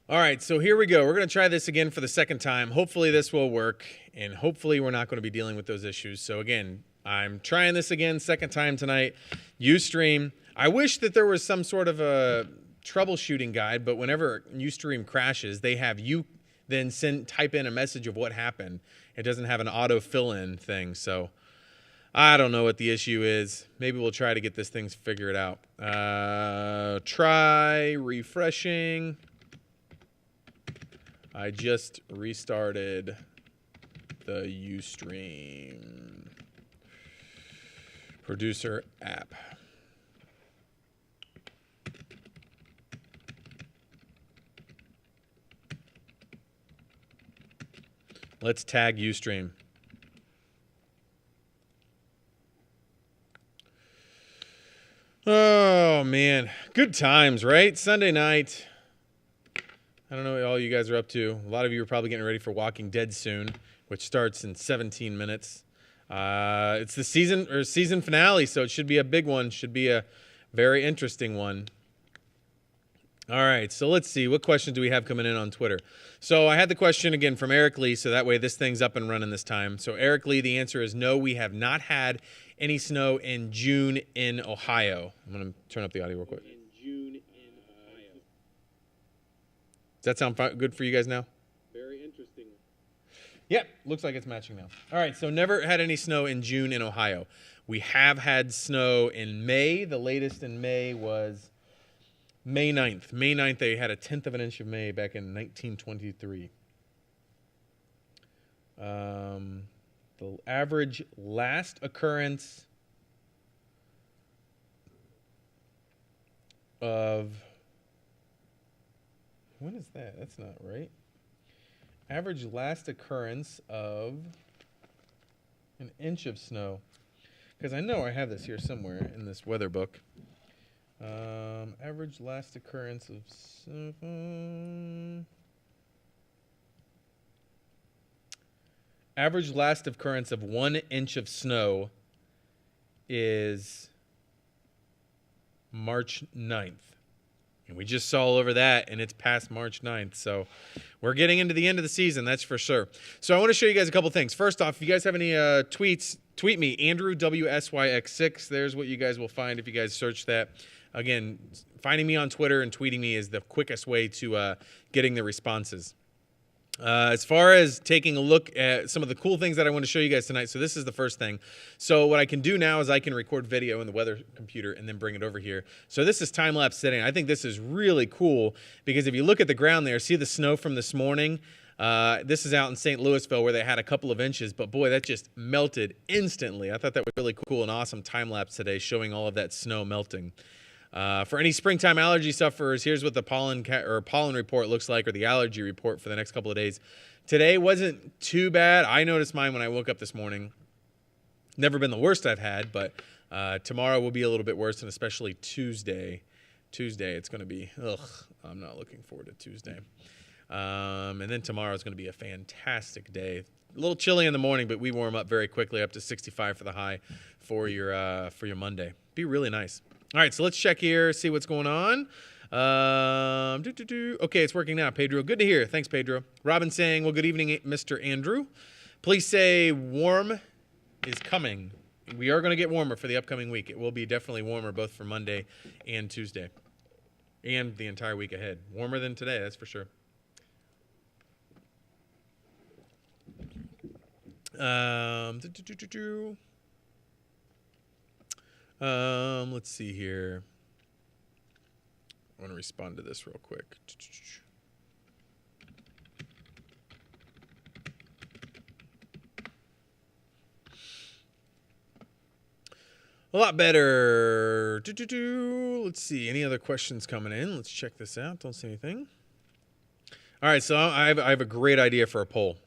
All right, so here we go. We're going to try this again for the second time. Hopefully this will work, and hopefully we're not going to be dealing with those issues. So again, I'm trying this again, second time tonight. Ustream. I wish that there was some sort of a troubleshooting guide, but whenever Ustream crashes, they have you then type in a message of what happened. It doesn't have an auto fill-in thing, so I don't know what the issue is. Maybe we'll try to get this thing figured out. Try refreshing. I just restarted the Ustream producer app. Let's tag Ustream. Oh, man. Good times, right? Sunday night. I don't know what all you guys are up to. A lot of you are probably getting ready for Walking Dead soon, which starts in 17 minutes. It's the season finale, so it should be a big one. Should be a very interesting one. All right, so let's see. What questions do we have coming in on Twitter? So I had the question again from Eric Lee, so that way this thing's up and running this time. So Eric Lee, the answer is no, we have not had any snow in June in Ohio. I'm going to turn up the audio real quick. Does that sound good for you guys now? Very interesting. Yep, looks like it's matching now. All right, so never had any snow in June in Ohio. We have had snow in May. The latest in May was May 9th. May 9th, they had 1/10 of an inch of May back in 1923. The average last occurrence of... When is that? That's not right. Average last occurrence of an inch of snow. Because I know I have this here somewhere in this weather book. Average last occurrence of... Average last occurrence of 1 inch of snow is March 9th. And we just saw all over that, and it's past March 9th. So we're getting into the end of the season, that's for sure. So I want to show you guys a couple things. First off, if you guys have any tweets, tweet me, Andrew WSYX6. There's what you guys will find if you guys search that. Again, finding me on Twitter and tweeting me is the quickest way to getting the responses. As far as taking a look at some of the cool things that I want to show you guys tonight, so this is the first thing. So what I can do now is I can record video in the weather computer and then bring it over here. So this is time-lapse setting. I think this is really cool because if you look at the ground there, see the snow from this morning? This is out in St. Louisville where they had a couple of inches, but boy, that just melted instantly. I thought that was really cool and awesome time-lapse today, showing all of that snow melting. For any springtime allergy sufferers, here's what the pollen report looks like, or the allergy report for the next couple of days. Today wasn't too bad. I noticed mine when I woke up this morning. Never been the worst I've had, but tomorrow will be a little bit worse, and especially Tuesday. Tuesday, it's going to be, I'm not looking forward to Tuesday. And then tomorrow is going to be a fantastic day. A little chilly in the morning, but we warm up very quickly, up to 65 for the high for your Monday. Be really nice. All right, so let's check here, see what's going on. Okay, it's working now, Pedro. Good to hear. Thanks, Pedro. Robin saying, well, good evening, Mr. Andrew. Please say warm is coming. We are going to get warmer for the upcoming week. It will be definitely warmer both for Monday and Tuesday and the entire week ahead. Warmer than today, that's for sure. Let's see here. I want to respond to this real quick. A lot better. Let's see. Any other questions coming in? Let's check this out. Don't see anything. All right, so I have a great idea for a poll.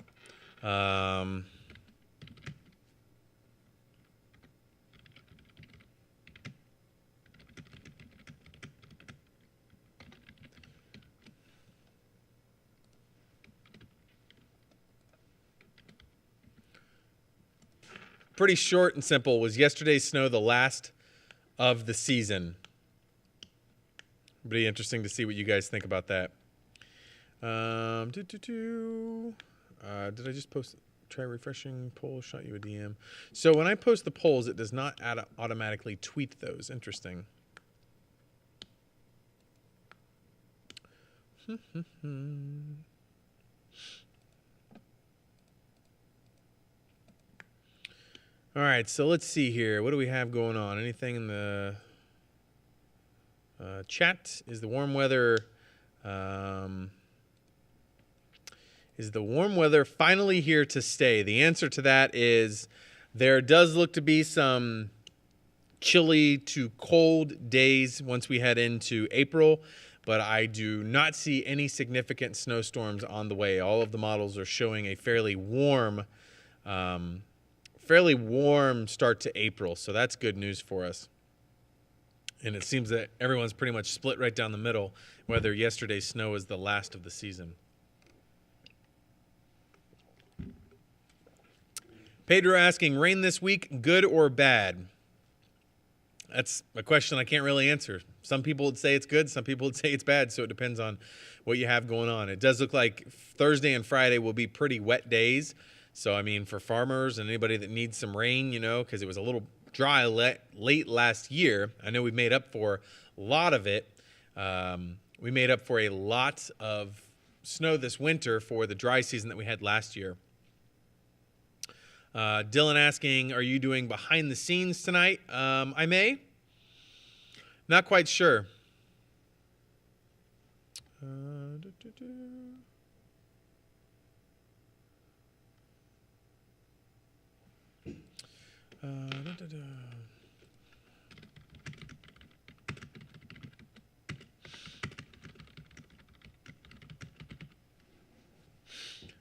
Pretty short and simple. Was yesterday's snow the last of the season? Pretty interesting to see what you guys think about that. Did I just post? Try refreshing poll. Shot you a DM. So when I post the polls, it does not automatically tweet those. Interesting. All right, so let's see here. What do we have going on? Anything in the chat? Is the warm weather finally here to stay? The answer to that is there does look to be some chilly to cold days once we head into April, but I do not see any significant snowstorms on the way. All of the models are showing a fairly warm start to April, so that's good news for us. And it seems that everyone's pretty much split right down the middle, whether yesterday's snow is the last of the season. Pedro asking, rain this week, good or bad? That's a question I can't really answer. Some people would say it's good, some people would say it's bad, so it depends on what you have going on. It does look like Thursday and Friday will be pretty wet days. So, I mean, for farmers and anybody that needs some rain, you know, because it was a little dry late last year. I know we made up for a lot of it. We made up for a lot of snow this winter for the dry season that we had last year. Dylan asking, are you doing behind the scenes tonight? I may. Not quite sure.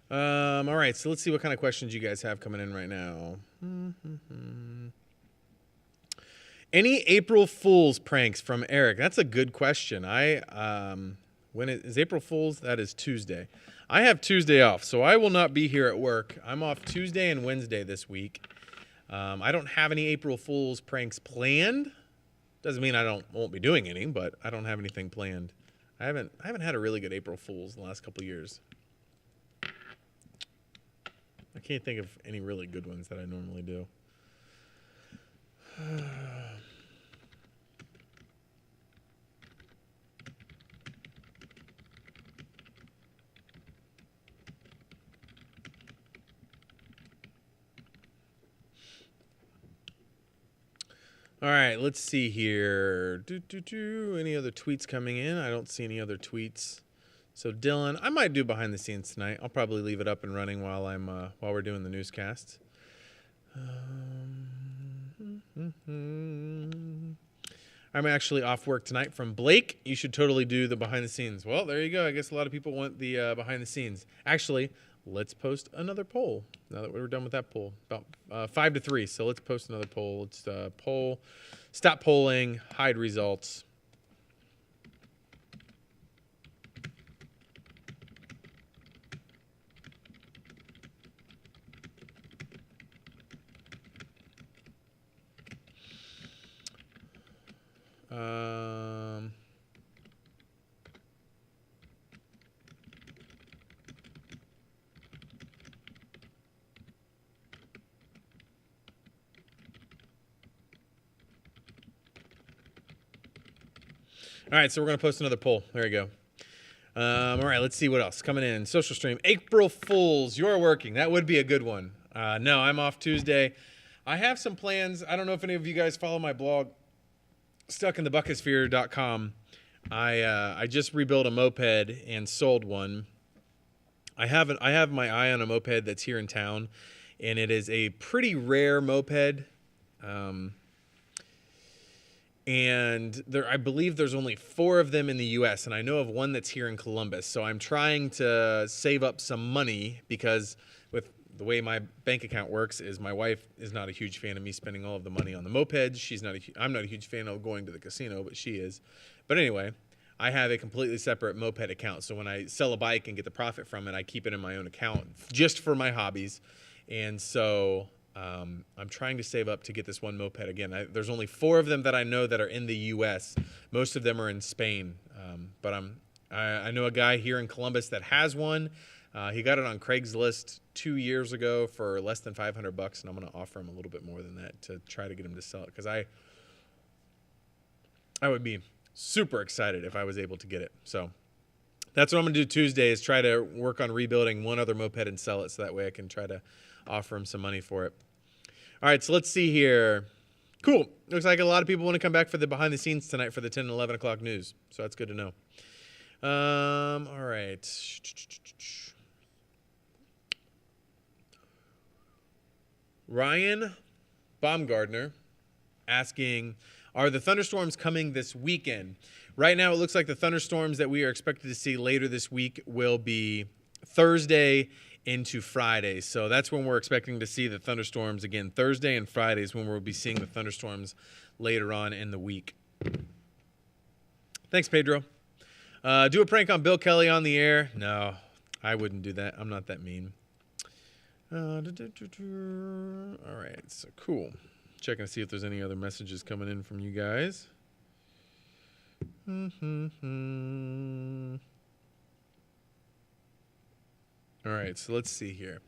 All right, so let's see what kind of questions you guys have coming in right now. Any April Fool's pranks from Eric? That's a good question. When it is April Fool's? That is Tuesday. I have Tuesday off, so I will not be here at work. I'm off Tuesday and Wednesday this week. I don't have any April Fool's pranks planned. Doesn't mean I won't be doing any, but I don't have anything planned. I haven't had a really good April Fool's in the last couple of years. I can't think of any really good ones that I normally do. All right, let's see here. Any other tweets coming in? I don't see any other tweets. So Dylan, I might do behind the scenes tonight. I'll probably leave it up and running while we're doing the newscast. I'm actually off work tonight from Blake. You should totally do the behind the scenes. Well, there you go. I guess a lot of people want the behind the scenes. Actually, let's post another poll now that we're done with that poll. About 5-3. So let's post another poll. Let's poll. Stop polling. Hide results. All right, so we're going to post another poll. There you go. All right, let's see what else coming in. Social stream. April Fools, you're working. That would be a good one. No, I'm off Tuesday. I have some plans. I don't know if any of you guys follow my blog, stuckinthebucketsphere.com. I just rebuilt a moped and sold one. I have my eye on a moped that's here in town, and it is a pretty rare moped. And I believe there's only 4 of them in the U.S., and I know of one that's here in Columbus. So I'm trying to save up some money because with the way my bank account works is my wife is not a huge fan of me spending all of the money on the mopeds. I'm not a huge fan of going to the casino, but she is. But anyway, I have a completely separate moped account. So when I sell a bike and get the profit from it, I keep it in my own account just for my hobbies. And so I'm trying to save up to get this one moped again. There's only 4 of them that I know that are in the U.S. Most of them are in Spain, but I know a guy here in Columbus that has one. He got it on Craigslist 2 years ago for less than $500, and I'm going to offer him a little bit more than that to try to get him to sell it, because I would be super excited if I was able to get it. So that's what I'm going to do Tuesday, is try to work on rebuilding one other moped and sell it, so that way I can try to offer him some money for it. All right, so let's see here. Cool. Looks like a lot of people want to come back for the behind the scenes tonight for the 10 and 11 o'clock news, so that's good to know. All right. Ryan Baumgardner asking, are the thunderstorms coming this weekend? Right now, it looks like the thunderstorms that we are expected to see later this week will be Thursday into Friday. So that's when we're expecting to see the thunderstorms again. Thursday and Friday is when we'll be seeing the thunderstorms later on in the week. Thanks, Pedro. Do a prank on Bill Kelly on the air? No, I wouldn't do that. I'm not that mean. All right, so cool. Checking to see if there's any other messages coming in from you guys. All right, so let's see here.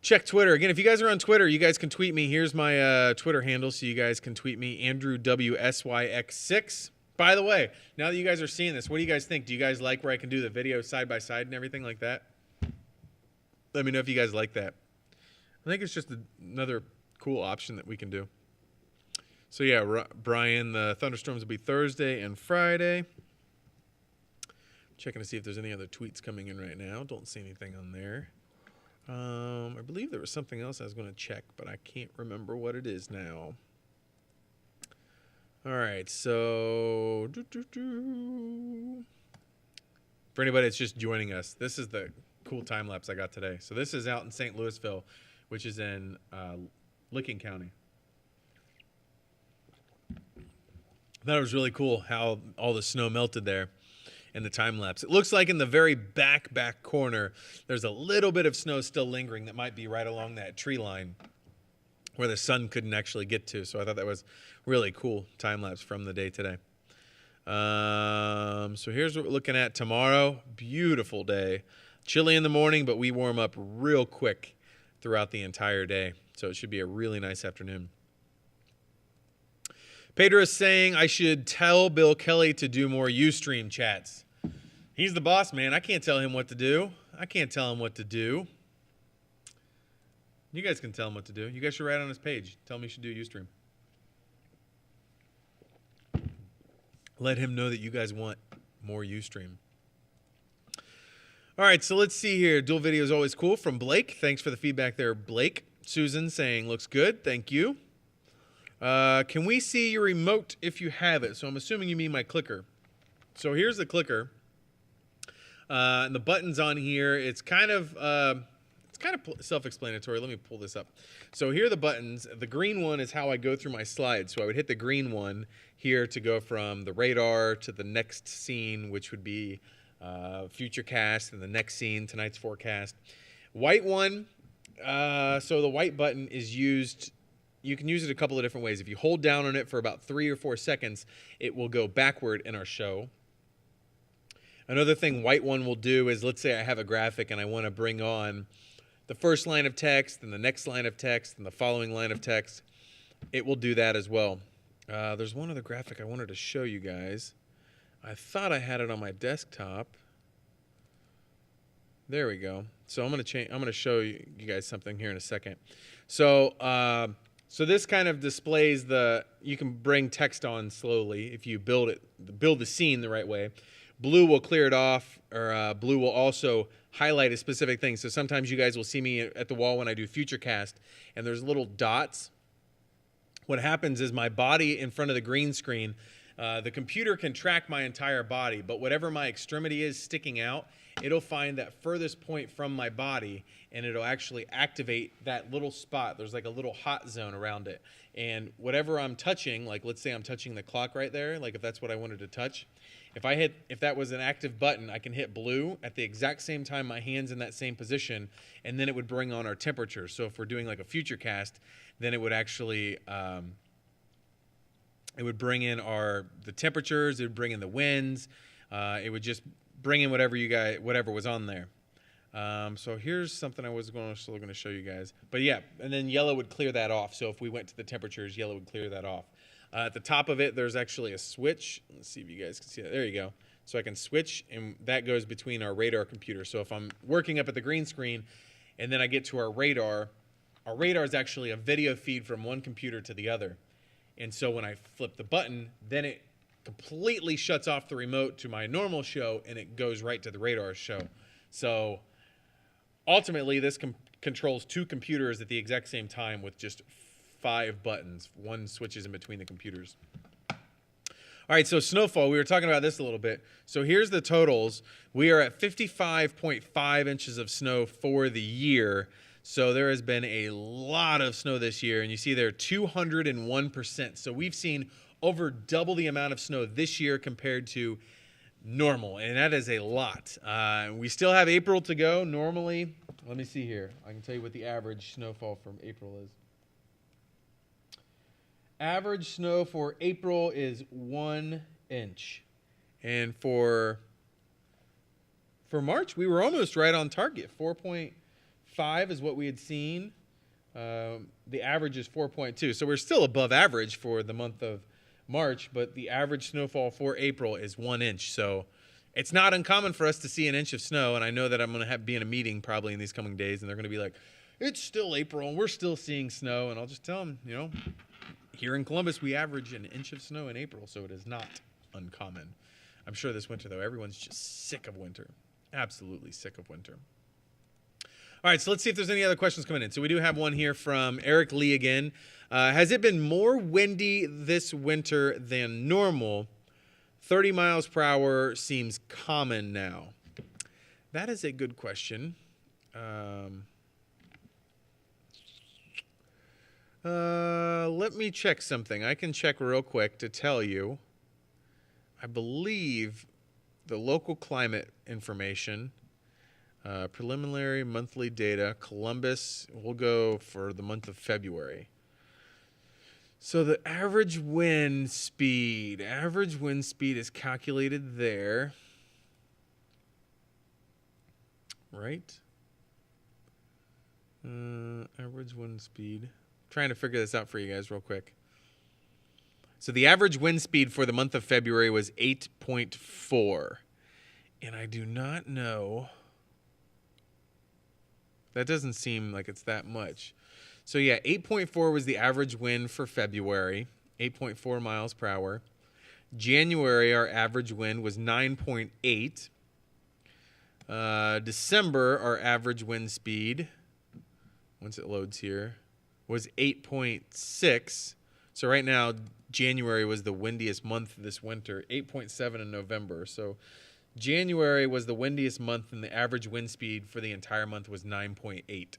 Check Twitter. Again, if you guys are on Twitter, you guys can tweet me. Here's my Twitter handle, so you guys can tweet me, AndrewWSYX6. By the way, now that you guys are seeing this, what do you guys think? Do you guys like where I can do the video side by side and everything like that? Let me know if you guys like that. I think it's just another cool option that we can do. So yeah, Brian, the thunderstorms will be Thursday and Friday. Checking to see if there's any other tweets coming in right now. Don't see anything on there. I believe there was something else I was going to check, but I can't remember what it is now. All right, so for anybody that's just joining us, this is the cool time lapse I got today. So this is out in St. Louisville, which is in Licking County. I thought it was really cool how all the snow melted there in the time lapse. It looks like in the very back corner, there's a little bit of snow still lingering that might be right along that tree line where the sun couldn't actually get to. So I thought that was really cool time lapse from the day today. So here's what we're looking at tomorrow. Beautiful day. Chilly in the morning, but we warm up real quick throughout the entire day. So it should be a really nice afternoon. Pedro is saying I should tell Bill Kelly to do more Ustream chats. He's the boss, man. I can't tell him what to do. I can't tell him what to do. You guys can tell him what to do. You guys should write on his page. Tell him he should do Ustream. Let him know that you guys want more Ustream. All right, so let's see here. Dual video is always cool from Blake. Thanks for the feedback there, Blake. Susan saying looks good. Thank you. Can we see your remote if you have it? So I'm assuming you mean my clicker. So here's the clicker. And the buttons on here, it's kind of self-explanatory. Let me pull this up. So here are the buttons. The green one is how I go through my slides. So I would hit the green one here to go from the radar to the next scene, which would be future cast, and the next scene, tonight's forecast. White one, so the white button is used, you can use it a couple of different ways. If you hold down on it for about 3 or 4 seconds, it will go backward in our show. Another thing white one will do is, let's say I have a graphic and I want to bring on the first line of text and the next line of text and the following line of text. It will do that as well. There's one other graphic I wanted to show you guys. I thought I had it on my desktop. There we go. So I'm going to show you guys something here in a second. So so this kind of displays you can bring text on slowly if you build the scene the right way. Blue will clear it off, or blue will also highlight a specific thing. So sometimes you guys will see me at the wall when I do Futurecast, and there's little dots. What happens is my body in front of the green screen, the computer can track my entire body, but whatever my extremity is sticking out, it'll find that furthest point from my body, and it'll actually activate that little spot. There's like a little hot zone around it. And whatever I'm touching, like let's say I'm touching the clock right there, like if that's what I wanted to touch, if that was an active button, I can hit blue at the exact same time my hand's in that same position, and then it would bring on our temperature. So if we're doing like a Futurecast, then it would actually it would bring in the temperatures, it would bring in the winds, It would just bring in whatever was on there. So here's something I was still going to show you guys. But yeah, and then yellow would clear that off. So if we went to the temperatures, yellow would clear that off. At the top of it, there's actually a switch. Let's see if you guys can see that. There you go. So I can switch, and that goes between our radar computer. So if I'm working up at the green screen, and then I get to our radar is actually a video feed from one computer to the other. And so when I flip the button, then it completely shuts off the remote to my normal show, and it goes right to the radar show. So ultimately, this controls two computers at the exact same time with just 5 buttons. One switches in between the computers. All right, so snowfall, we were talking about this a little bit. So here's the totals. We are at 55.5 inches of snow for the year. So there has been a lot of snow this year, and you see there 201%. So we've seen over double the amount of snow this year compared to normal, and that is a lot. We still have April to go. Normally, let me see here. I can tell you what the average snowfall from April is. Average snow for April is 1 inch. And for March, we were almost right on target. 4.5 is what we had seen. The average is 4.2. So we're still above average for the month of March, but the average snowfall for April is 1 inch. So it's not uncommon for us to see an inch of snow. And I know that I'm going to be in a meeting probably in these coming days, and they're going to be like, it's still April and we're still seeing snow. And I'll just tell them, here in Columbus, we average an inch of snow in April, so it is not uncommon. I'm sure this winter, though, everyone's just sick of winter. Absolutely sick of winter. All right, so let's see if there's any other questions coming in. So we do have one here from Eric Lee again. Has it been more windy this winter than normal? 30 miles per hour seems common now. That is a good question. Let me check something. I can check real quick to tell you. I believe the local climate information, preliminary monthly data, Columbus, we'll go for the month of February. So the average wind speed is calculated there, right? Average wind speed. Trying to figure this out for you guys real quick. So the average wind speed for the month of February was 8.4. And I do not know. That doesn't seem like it's that much. So yeah, 8.4 was the average wind for February, 8.4 miles per hour. January, our average wind was 9.8. December, our average wind speed, once it loads here, was 8.6. So right now, January was the windiest month this winter, 8.7 in November. So January was the windiest month, and the average wind speed for the entire month was 9.8.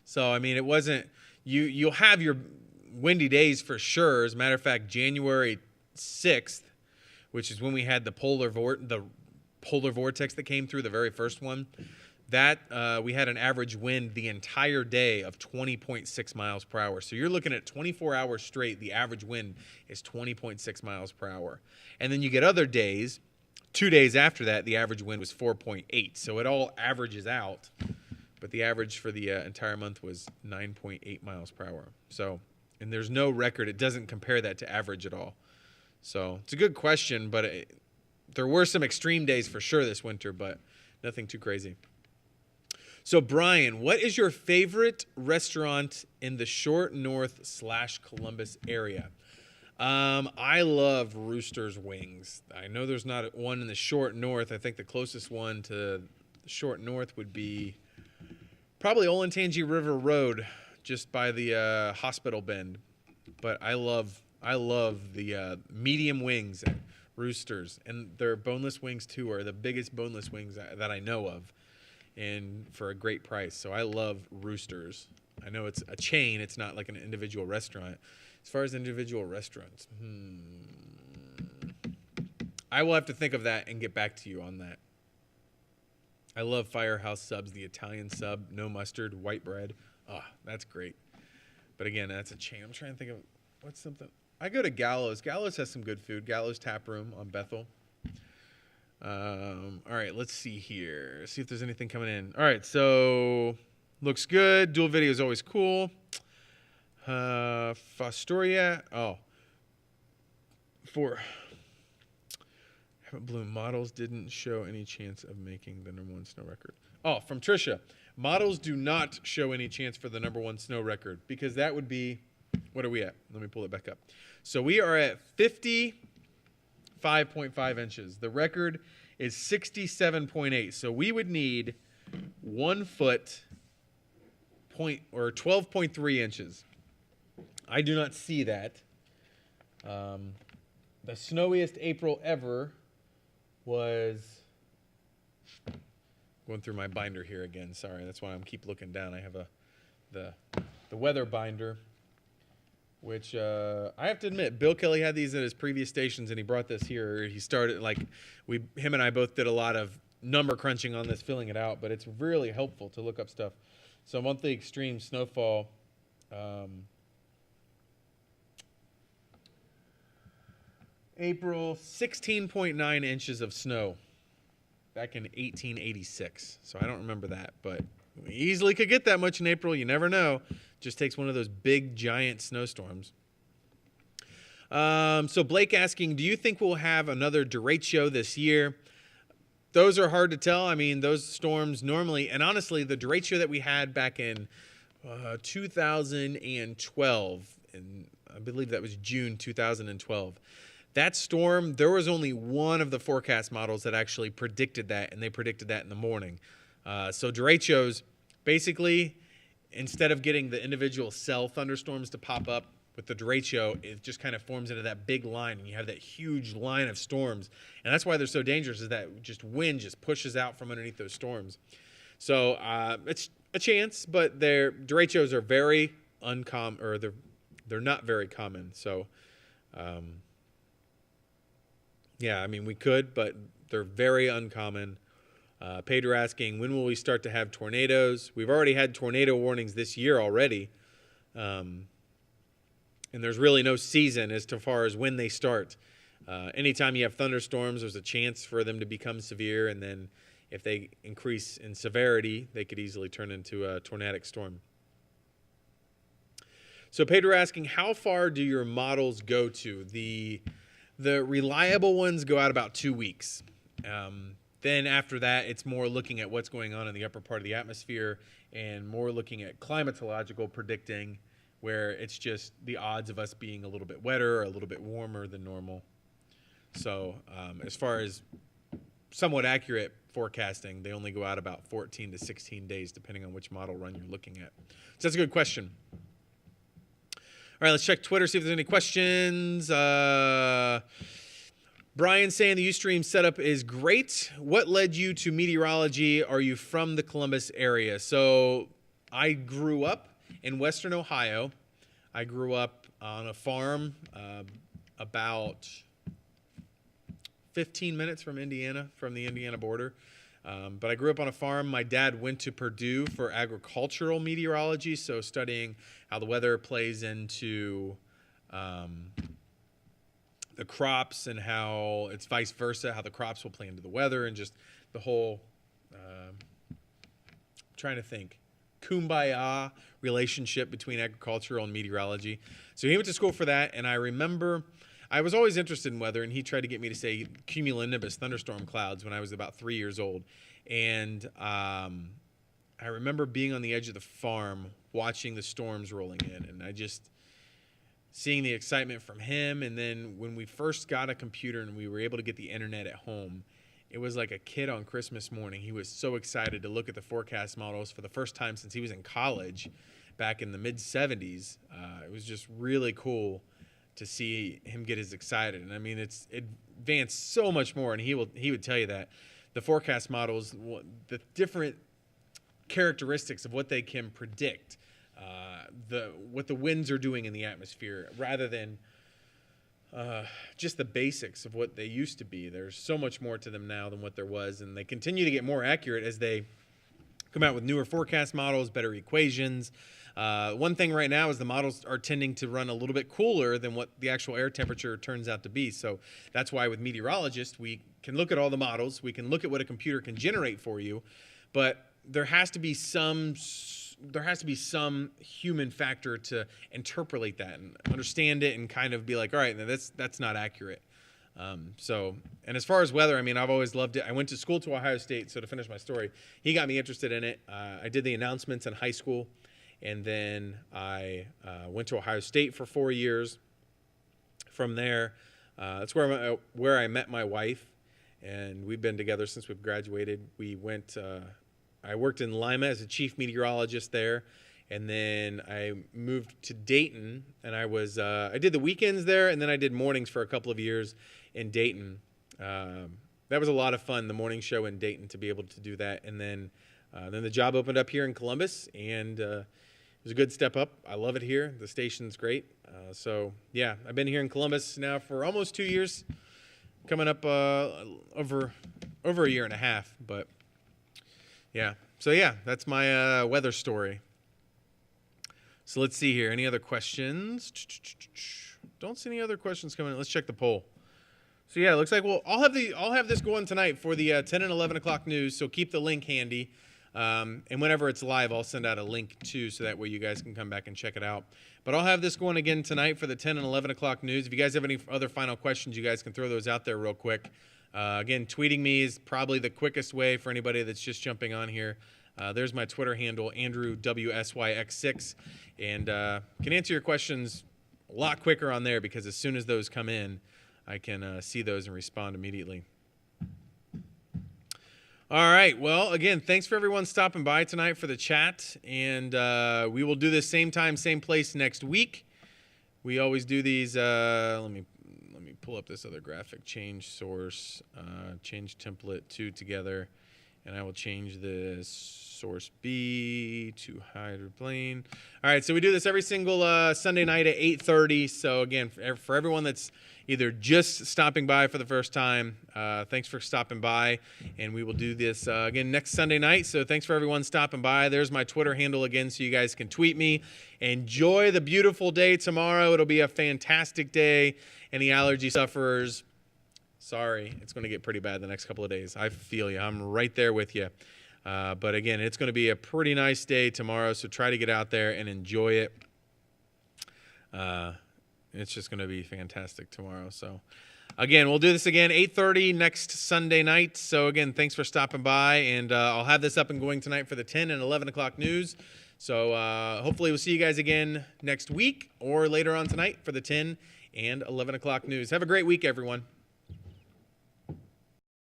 So, I mean, it wasn't, you'll have your windy days for sure. As a matter of fact, January 6th, which is when we had the polar vortex that came through, the very first one, that we had an average wind the entire day of 20.6 miles per hour. So you're looking at 24 hours straight. The average wind is 20.6 miles per hour. And then you get other days. 2 days after that, the average wind was 4.8. So it all averages out. But the average for the entire month was 9.8 miles per hour. So, and there's no record. It doesn't compare that to average at all. So it's a good question, but there were some extreme days for sure this winter, but nothing too crazy. So, Brian, what is your favorite restaurant in the Short North / Columbus area? I love Rooster's Wings. I know there's not one in the Short North. I think the closest one to the Short North would be probably Olentangy River Road, just by the hospital bend. But I love the medium wings at Rooster's. And their boneless wings, too, are the biggest boneless wings that I know of, and for a great price. So I love Roosters. I know it's a chain. It's not like an individual restaurant. As far as individual restaurants, I will have to think of that and get back to you on that. I love Firehouse subs, the Italian sub, no mustard, white bread. Oh, that's great. But again, that's a chain. I'm trying to think of what's something. I go to Gallows. Gallows has some good food. Gallows Tap Room on Bethel. All right, let's see here. See if there's anything coming in. All right, so looks good. Dual video is always cool. Fostoria. Oh. Haven't Bloom models didn't show any chance of making the #1 snow record. Oh, from Trisha. Models do not show any chance for the #1 snow record because that would be, what are we at? Let me pull it back up. So we are at 55.5 inches. The record is 67.8. So we would need 1 foot or 12.3 inches. I do not see that. The snowiest April ever was, going through my binder here again. Sorry, that's why I'm keep looking down. I have the weather binder, which I have to admit, Bill Kelly had these at his previous stations, and he brought this here. He started him and I both did a lot of number crunching on this, filling it out, but it's really helpful to look up stuff. So monthly extreme snowfall. April, 16.9 inches of snow back in 1886. So I don't remember that, but we easily could get that much in April. You never know. Just takes one of those big, giant snowstorms. So Blake asking, do you think we'll have another derecho this year? Those are hard to tell. I mean, those storms normally, and honestly, the derecho that we had back in 2012, and I believe that was June 2012, that storm, there was only one of the forecast models that actually predicted that, and they predicted that in the morning. So derechos, basically, instead of getting the individual cell thunderstorms to pop up with the derecho, it just kind of forms into that big line, and you have that huge line of storms. And that's why they're so dangerous, is that just wind just pushes out from underneath those storms. So it's a chance, but derechos are very uncommon, or they're not very common. So yeah, I mean, we could, but they're very uncommon. Pedro asking, when will we start to have tornadoes? We've already had tornado warnings this year already. And there's really no season as far as when they start. Anytime you have thunderstorms, there's a chance for them to become severe. And then if they increase in severity, they could easily turn into a tornadic storm. So Pedro asking, how far do your models go to? The reliable ones go out about 2 weeks. Then after that, it's more looking at what's going on in the upper part of the atmosphere and more looking at climatological predicting, where it's just the odds of us being a little bit wetter or a little bit warmer than normal. So as far as somewhat accurate forecasting, they only go out about 14 to 16 days, depending on which model run you're looking at. So that's a good question. All right, let's check Twitter, see if there's any questions. Brian saying the Ustream setup is great. What led you to meteorology? Are you from the Columbus area? So I grew up in Western Ohio. I grew up on a farm about 15 minutes from Indiana, from the Indiana border. But I grew up on a farm. My dad went to Purdue for agricultural meteorology, so studying how the weather plays into the crops and how it's vice versa, how the crops will play into the weather, and just the whole, trying to think, kumbaya relationship between agricultural and meteorology. So he went to school for that, and I remember I was always interested in weather, and he tried to get me to say cumulonimbus, thunderstorm clouds, when I was about 3 years old. And I remember being on the edge of the farm watching the storms rolling in, and I just seeing the excitement from him. And then when we first got a computer and we were able to get the internet at home, it was like a kid on Christmas morning. He was so excited to look at the forecast models for the first time since he was in college back in the mid-'70s. It was just really cool to see him get as excited. And I mean, it advanced so much more, and he would tell you that the forecast models, the different characteristics of what they can predict, what the winds are doing in the atmosphere, rather than just the basics of what they used to be. There's so much more to them now than what there was, and they continue to get more accurate as they come out with newer forecast models, better equations. One thing right now is the models are tending to run a little bit cooler than what the actual air temperature turns out to be. So that's why with meteorologists, we can look at all the models. We can look at what a computer can generate for you, but there has to be some human factor to interpolate that and understand it and kind of be like, all right, that's not accurate. And as far as weather, I mean, I've always loved it. I went to school to Ohio State, so to finish my story, he got me interested in it. I did the announcements in high school, and then I went to Ohio State for 4 years. From there, that's where I met my wife, and we've been together since we've graduated. I worked in Lima as a chief meteorologist there, and then I moved to Dayton, and I did the weekends there, and then I did mornings for a couple of years in Dayton. That was a lot of fun, the morning show in Dayton, to be able to do that. And then the job opened up here in Columbus, and it was a good step up. I love it here. The station's great. So yeah, I've been here in Columbus now for almost 2 years, coming up over a year and a half. But yeah, so yeah, that's my weather story. So let's see here. Any other questions? Don't see any other questions coming in. Let's check the poll. So yeah, it looks like I'll have this going tonight for the 10 and 11 o'clock news. So keep the link handy, and whenever it's live, I'll send out a link too, so that way you guys can come back and check it out. But I'll have this going again tonight for the 10 and 11 o'clock news. If you guys have any other final questions, you guys can throw those out there real quick. Again, tweeting me is probably the quickest way for anybody that's just jumping on here. There's my Twitter handle, AndrewWSYX6, and can answer your questions a lot quicker on there, because as soon as those come in, I can see those and respond immediately. All right. Well, again, thanks for everyone stopping by tonight for the chat, and we will do this same time, same place next week. We always do these. Let me pull up this other graphic. Change source, change template 2 together, and I will change this source B to hydroplane. All right, so we do this every single Sunday night at 8:30. So again, for everyone that's either just stopping by for the first time, thanks for stopping by, and we will do this again next Sunday night. So thanks for everyone stopping by. There's my Twitter handle again, so you guys can tweet me. Enjoy the beautiful day tomorrow. It'll be a fantastic day. Any allergy sufferers, sorry, it's going to get pretty bad the next couple of days. I feel you. I'm right there with you. But again, it's going to be a pretty nice day tomorrow, so try to get out there and enjoy it. It's just going to be fantastic tomorrow. So again, we'll do this again 8:30 next Sunday night. So again, thanks for stopping by, and I'll have this up and going tonight for the 10 and 11 o'clock news. So hopefully we'll see you guys again next week or later on tonight for the 10 and 11 o'clock news. Have a great week, everyone.